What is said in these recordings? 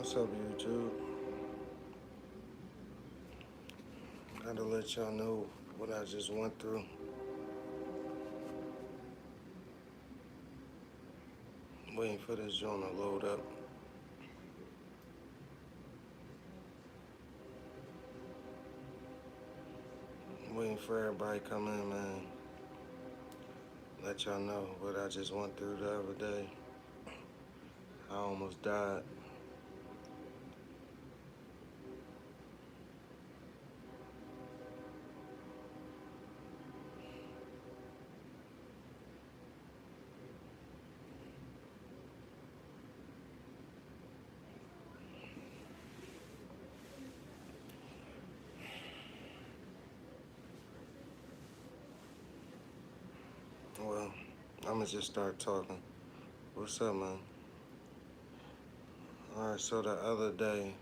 What's up, YouTube? Gotta let y'all know what I just went through. Waiting for this joint to load up. Waiting for everybody to come in, man. Let y'all know what I just went through the other day. I almost died. Well, I'ma just start talking. What's up, man? Alright, so the other day,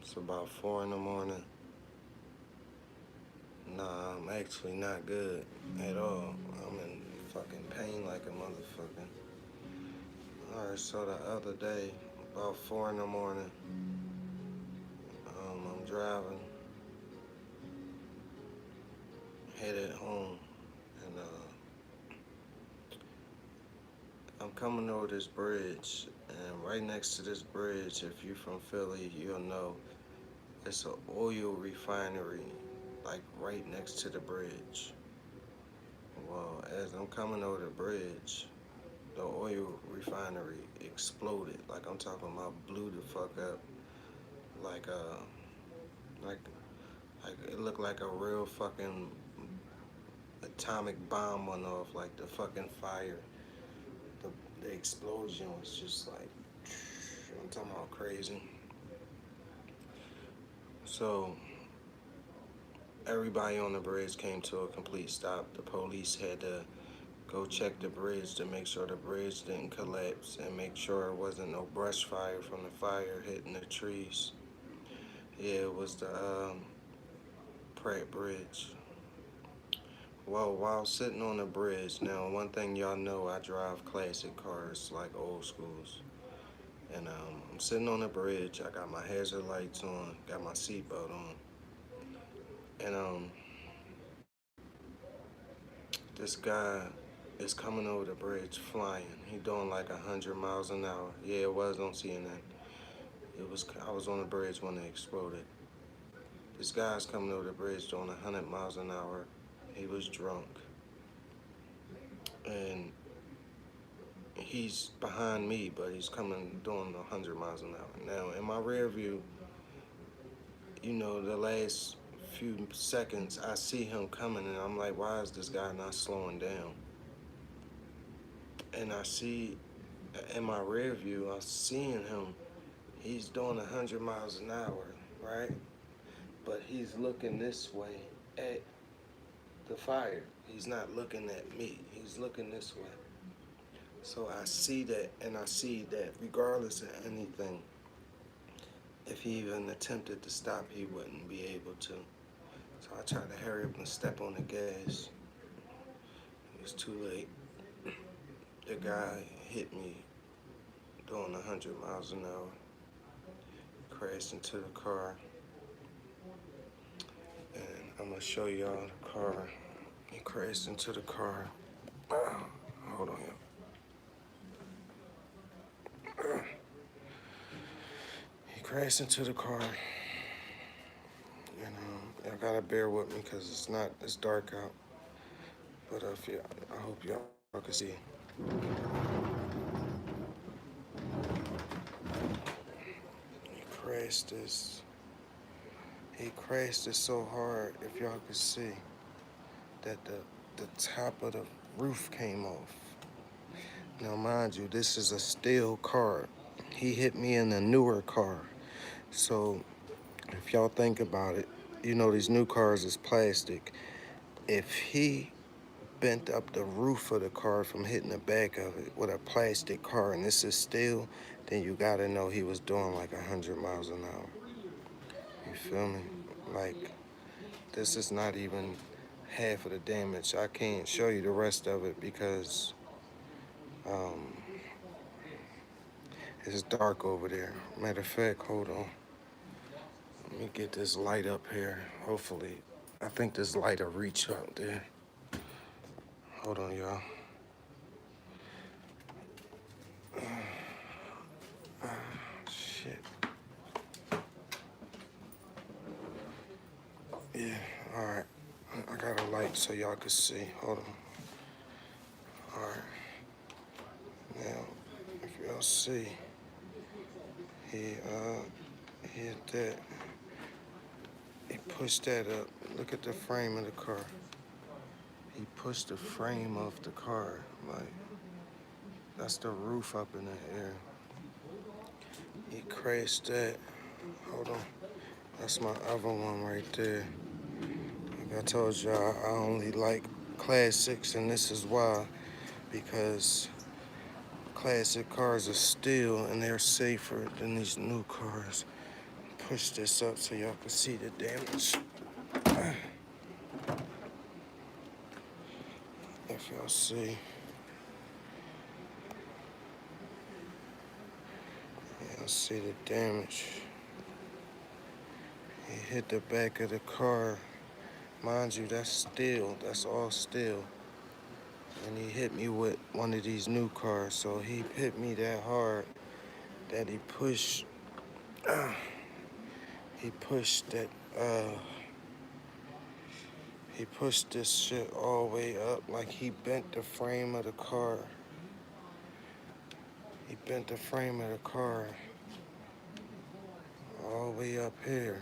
it's about 4 in the morning. Nah, I'm actually not good at all. I'm in fucking pain like a motherfucker. Alright, so the other day, about 4 in the morning, I'm driving, headed home, and I'm coming over this bridge, and right next to this bridge, if you're from Philly, you'll know, it's an oil refinery, like right next to the bridge. Well, as I'm coming over the bridge, the oil refinery exploded. Like I'm talking about blew the fuck up. Like like like it looked like a real fucking atomic bomb went off. Like the fucking fire, the explosion was just like, I'm talking about crazy. So everybody on the bridge came to a complete stop. The police had to go check the bridge to make sure the bridge didn't collapse and make sure it wasn't no brush fire from the fire hitting the trees. Yeah, it was the Pratt Bridge. Well, while sitting on the bridge, now one thing y'all know, I drive classic cars, like old schools. And I'm sitting on the bridge, I got my hazard lights on, got my seatbelt on. And this guy is coming over the bridge flying. He doing like 100 miles an hour. Yeah, it was on CNN. I was on the bridge when it exploded. This guy's coming over the bridge doing 100 miles an hour. He was drunk. And he's behind me, but he's coming doing 100 miles an hour. Now, in my rear view, the last few seconds, I see him coming, and I'm like, why is this guy not slowing down? And I see, in my rear view, I'm seeing him. He's doing 100 miles an hour, right? But he's looking this way at the fire. He's not looking at me. He's looking this way. So I see that, and I see that regardless of anything, if he even attempted to stop, he wouldn't be able to. So I tried to hurry up and step on the gas. It was too late. The guy hit me doing 100 miles an hour, crashed into the car, and I'm gonna show y'all the car. He crashed into the car. Hold on, y'all. He crashed into the car, and y'all gotta bear with me because it's dark out. But I hope y'all can see. He crashed this. He crashed it so hard, if y'all could see, that the top of the roof came off. Now, mind you, this is a steel car. He hit me in a newer car. So, if y'all think about it, these new cars is plastic. If he bent up the roof of the car from hitting the back of it with a plastic car and this is steel, then you gotta know he was doing like 100 miles an hour. You feel me? Like, this is not even half of the damage. I can't show you the rest of it because It's dark over there. Matter of fact, hold on. Let me get this light up here. Hopefully, I think this light will reach up there. Hold on, y'all. Shit. Yeah, alright. I got a light so y'all can see. Hold on. Alright. Now, if y'all see, he hit that. He pushed that up. Look at the frame of the car. He pushed the frame of the car. Like, that's the roof up in the air. He crashed that. Hold on. That's my other one right there. Like I told y'all, I only like classics, and this is why. Because classic cars are steel and they're safer than these new cars. Push this up so y'all can see the damage. If y'all see. Y'all see the damage. He hit the back of the car. Mind you, that's steel. That's all steel. And he hit me with one of these new cars. So he hit me that hard that he pushed that he pushed this shit all the way up. Like he bent the frame of the car. He bent the frame of the car all the way up here.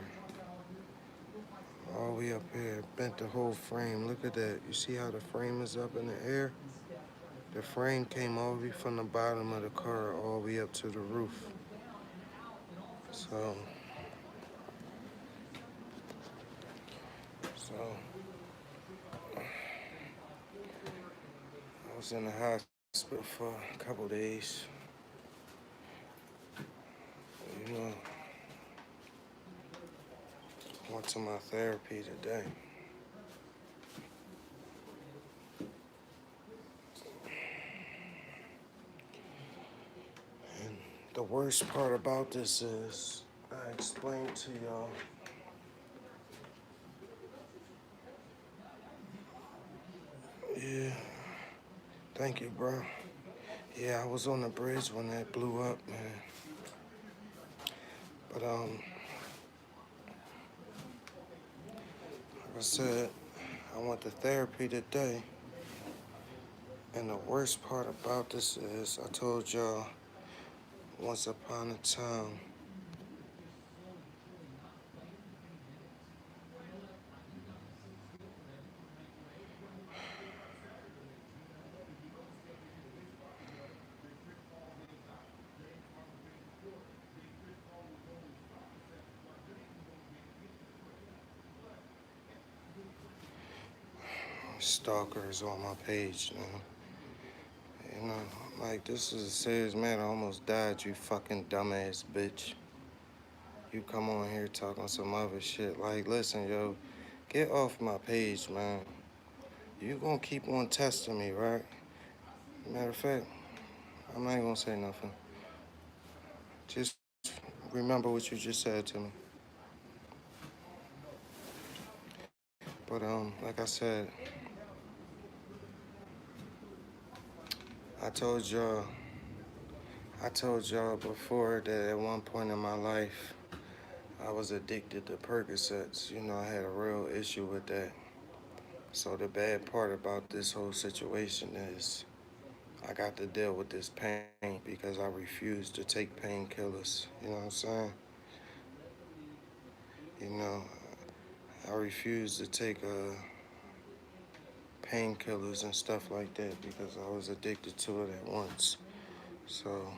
All the way up here. Bent the whole frame. Look at that. You see how the frame is up in the air? The frame came all the way from the bottom of the car all the way up to the roof. So I was in the hospital for a couple days. You know, went to my therapy today. And the worst part about this is, I explained to y'all, yeah, thank you, bro. Yeah, I was on the bridge when that blew up, man. But, like I said, I went to therapy today. And the worst part about this is, I told y'all, once upon a time, stalkers on my page now. You know, like, this is a serious matter. I almost died, you fucking dumbass bitch. You come on here talking some other shit. Like, listen, yo, get off my page, man. You gonna keep on testing me, right? Matter of fact, I'm not gonna say nothing. Just remember what you just said to me. But, like I said, I told y'all before that at one point in my life, I was addicted to Percocets. You know, I had a real issue with that. So the bad part about this whole situation is I got to deal with this pain because I refuse to take painkillers. You know what I'm saying? You know, I refuse to take painkillers and stuff like that because I was addicted to it at once. So,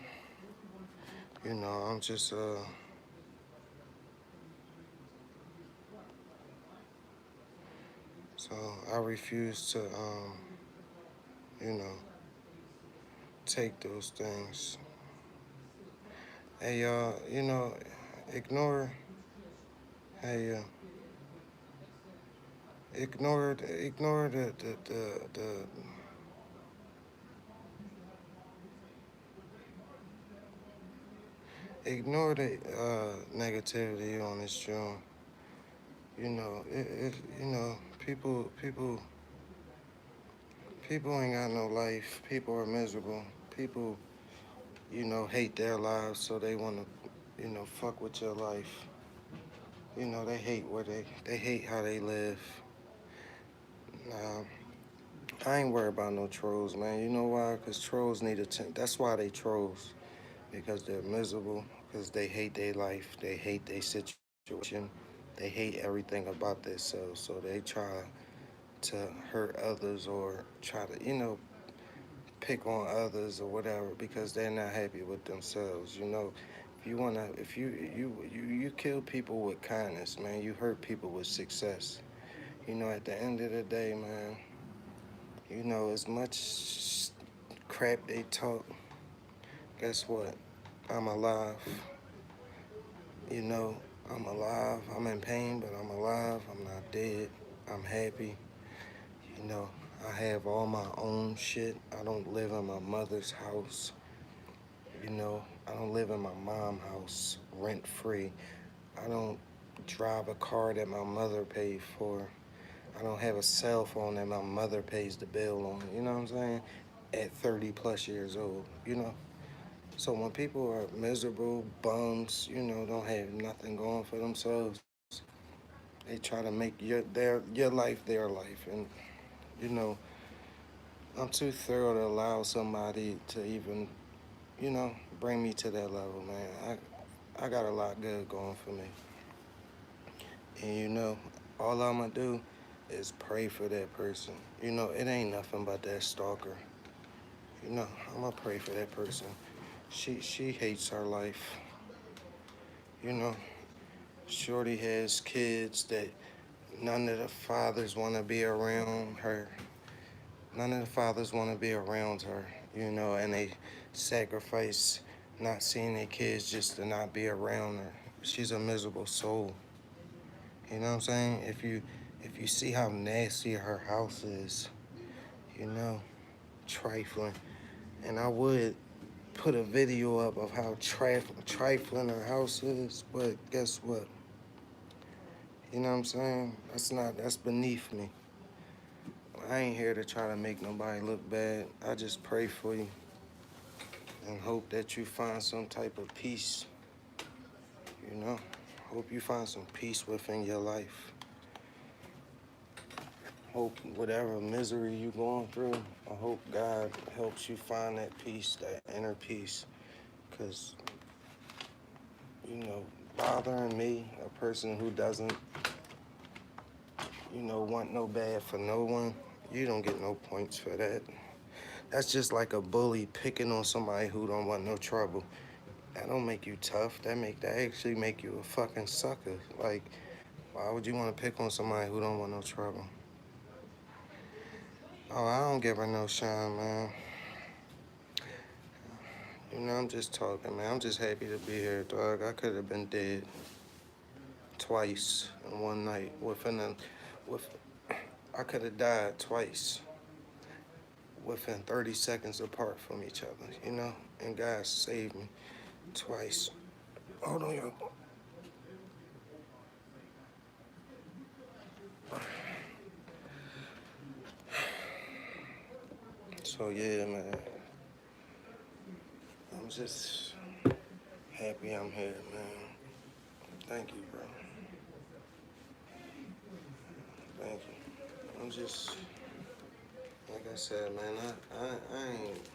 you know, I'm just so I refuse to you know, take those things. Hey y'all, you know, ignore hey ignore the Ignore the negativity on this joint. People ain't got no life. People are miserable. People, hate their lives, so they want to, fuck with your life. They hate they hate how they live. Nah, I ain't worried about no trolls, man. You know why? Because trolls need attention. That's why they trolls. Because they're miserable. Because they hate their life. They hate their situation. They hate everything about themselves. So they try to hurt others or try to, pick on others or whatever because they're not happy with themselves. If you wanna, if you kill people with kindness, man. You hurt people with success. At the end of the day, man. As much crap they talk, guess what? I'm alive. You know, I'm alive. I'm in pain, but I'm alive. I'm not dead. I'm happy. You know, I have all my own shit. I don't live in my mother's house. I don't live in my mom's house rent free. I don't drive a car that my mother paid for. I don't have a cell phone that my mother pays the bill on. You know what I'm saying? At 30 plus years old, So when people are miserable, bums, don't have nothing going for themselves, they try to make your life their life. And, you know, I'm too thorough to allow somebody to even, bring me to that level, man. I got a lot good going for me. And, all I'm going to do is pray for that person. It ain't nothing but that stalker. I'm going to pray for that person. She hates her life. You know, Shorty has kids that none of the fathers want to be around her. None of the fathers want to be around her, and they sacrifice not seeing their kids just to not be around her. She's a miserable soul. You know what I'm saying? If you see how nasty her house is, you know, trifling. And I would put a video up of how trifling her house is, but guess what? You know what I'm saying? That's beneath me. I ain't here to try to make nobody look bad. I just pray for you and hope that you find some type of peace, you know? Hope you find some peace within your life. Hope whatever misery you're going through, I hope God helps you find that peace, that inner peace. Because, bothering me, a person who doesn't, want no bad for no one, you don't get no points for that. That's just like a bully picking on somebody who don't want no trouble. That don't make you tough. That actually make you a fucking sucker. Like, why would you want to pick on somebody who don't want no trouble? Oh, I don't give her no shine, man. I'm just talking, man. I'm just happy to be here, dog. I could have been dead twice in one night. With, I could have died twice within 30 seconds apart from each other, And God saved me twice. Hold on, yo. So yeah, man. I'm just happy I'm here, man. Thank you, bro. Thank you. I'm just, like I said, man, I ain't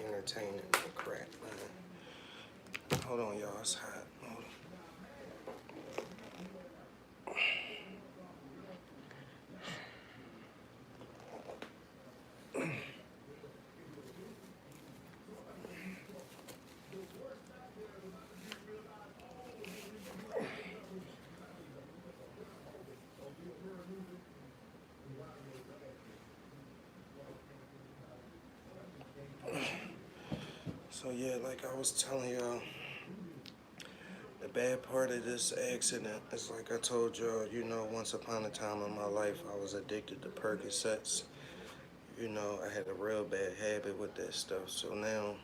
entertaining the crap, man. Hold on, y'all, it's hot. Hold on. So yeah, like I was telling y'all, the bad part of this accident is like I told y'all, once upon a time in my life, I was addicted to Percocets. I had a real bad habit with that stuff. So now,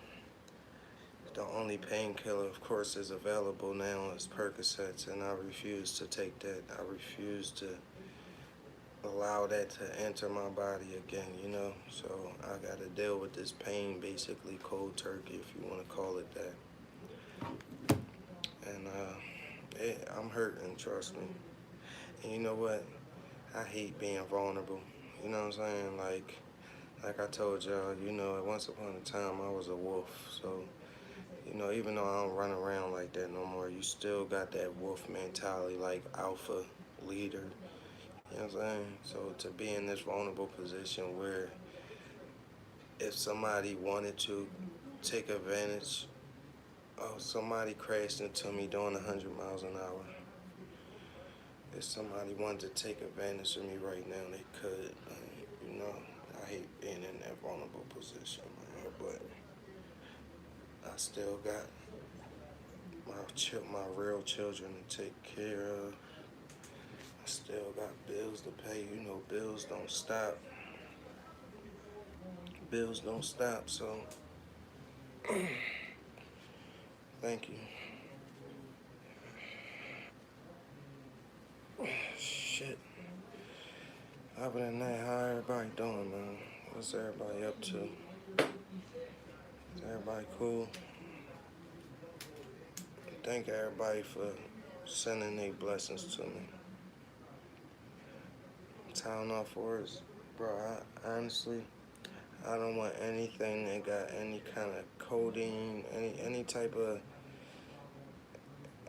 The only painkiller, of course, is available now is Percocets, and I refuse to take that. I refuse to allow that to enter my body again, you know? So I gotta deal with this pain, basically cold turkey, if you wanna call it that. And I'm hurting, trust me. And you know what? I hate being vulnerable. You know what I'm saying? Like I told y'all, you know, once upon a time I was a wolf. So, you know, even though I don't run around like that no more, you still got that wolf mentality, like alpha leader. You know what I'm saying? So to be in this vulnerable position where if somebody wanted to take advantage, oh, somebody crashed into me doing 100 miles an hour. If somebody wanted to take advantage of me right now, they could. You know, I hate being in that vulnerable position, man. But I still got my real children to take care of. I still got bills to pay. You know, bills don't stop. Bills don't stop. So, thank you. Shit. Other than that, how everybody doing, man? What's everybody up to? Is everybody cool? Thank everybody for sending their blessings to me. Town off words, bro. Honestly, I don't want anything that got any kind of codeine, any type of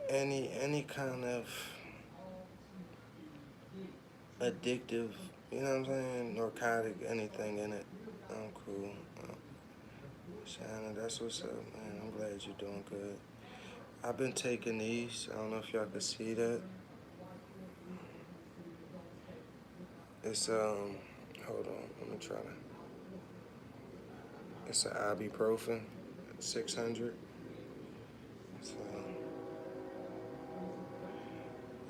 any kind of addictive. You know what I'm saying? Narcotic, anything in it. I'm cool. Shannon, that's what's up, man. I'm glad you're doing good. I've been taking these. I don't know if y'all can see that. It's hold on, let me try to. It's an ibuprofen, 600. So,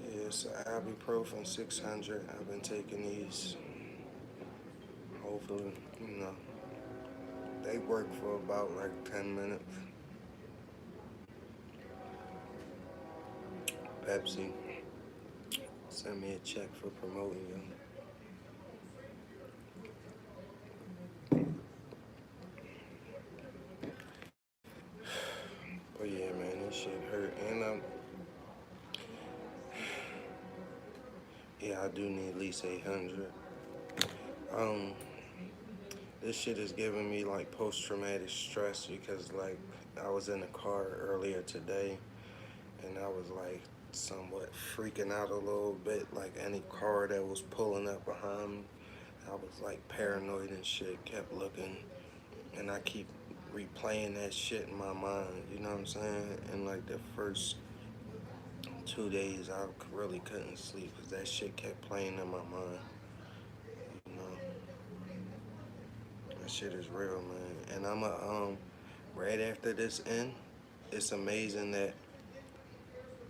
yeah, it's an ibuprofen 600. I've been taking these. Hopefully, you know, they work for about like 10 minutes. Pepsi, send me a check for promoting them. But yeah, man, this shit hurt. And yeah, I do need at least 800. Um, this shit is giving me like post-traumatic stress because like I was in a car earlier today and I was like somewhat freaking out a little bit, like any car that was pulling up behind me. I was like paranoid and shit, kept looking, and I keep replaying that shit in my mind, you know what I'm saying? And like the first 2 days, I really couldn't sleep because that shit kept playing in my mind, you know? That shit is real, man. And right after this end, it's amazing that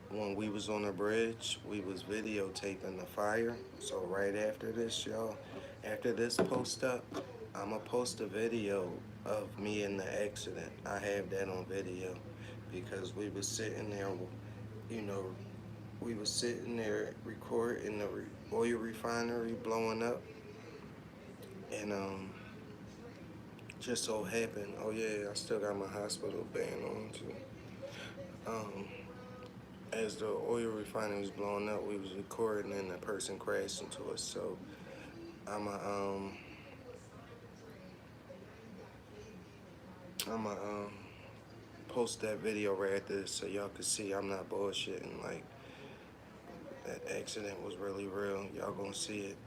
when we was on the bridge, we was videotaping the fire. So right after this, y'all, after this post up, I'ma post a video of me in the accident. I have that on video because we was sitting there, you know, we was sitting there recording the oil refinery blowing up, and just so happened. Oh yeah, I still got my hospital band on too. Um, as the oil refinery was blowing up, we was recording and the person crashed into us. So I'm a I'm a post that video right after this so y'all can see I'm not bullshitting. Like that accident was really real. Y'all gonna see it.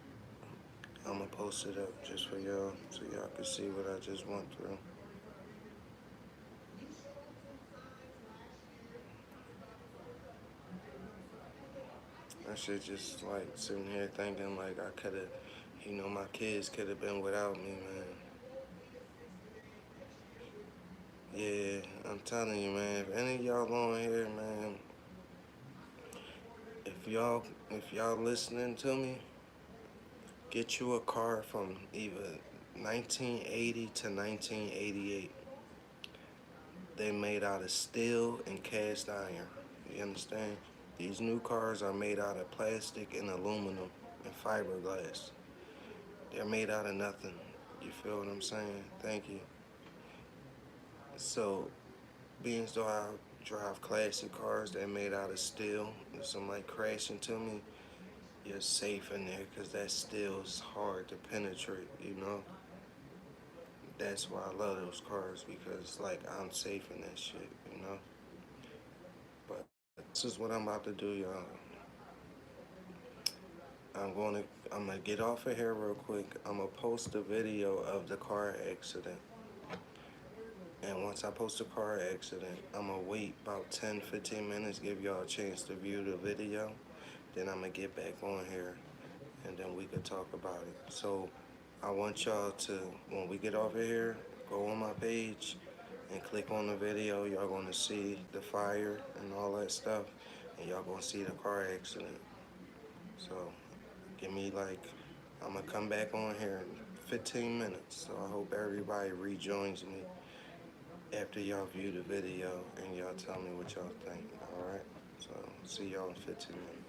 I'm gonna post it up just for y'all so y'all can see what I just went through. I should just like sitting here thinking like I could have, you know, my kids could have been without me, man. Yeah, I'm telling you, man. If any of y'all on here, man, if y'all listening to me, get you a car from either 1980 to 1988. they made out of steel and cast iron. You understand? These new cars are made out of plastic and aluminum and fiberglass. They're made out of nothing. You feel what I'm saying? Thank you. So, being though I drive classic cars that are made out of steel, if somebody crash into me, you're safe in there because that steel is hard to penetrate, you know? That's why I love those cars because, like, I'm safe in that shit, you know? But this is what I'm about to do, y'all. I'm gonna get off of here real quick. I'm gonna post a video of the car accident. And once I post the car accident, I'm gonna wait about 10, 15 minutes, give y'all a chance to view the video. Then I'm gonna get back on here and then we could talk about it. So I want y'all to, when we get off of here, go on my page and click on the video. Y'all gonna see the fire and all that stuff. And y'all gonna see the car accident. So give me like, I'm gonna come back on here in 15 minutes. So I hope everybody rejoins me after y'all view the video and y'all tell me what y'all think. All right. So see y'all in 15 minutes.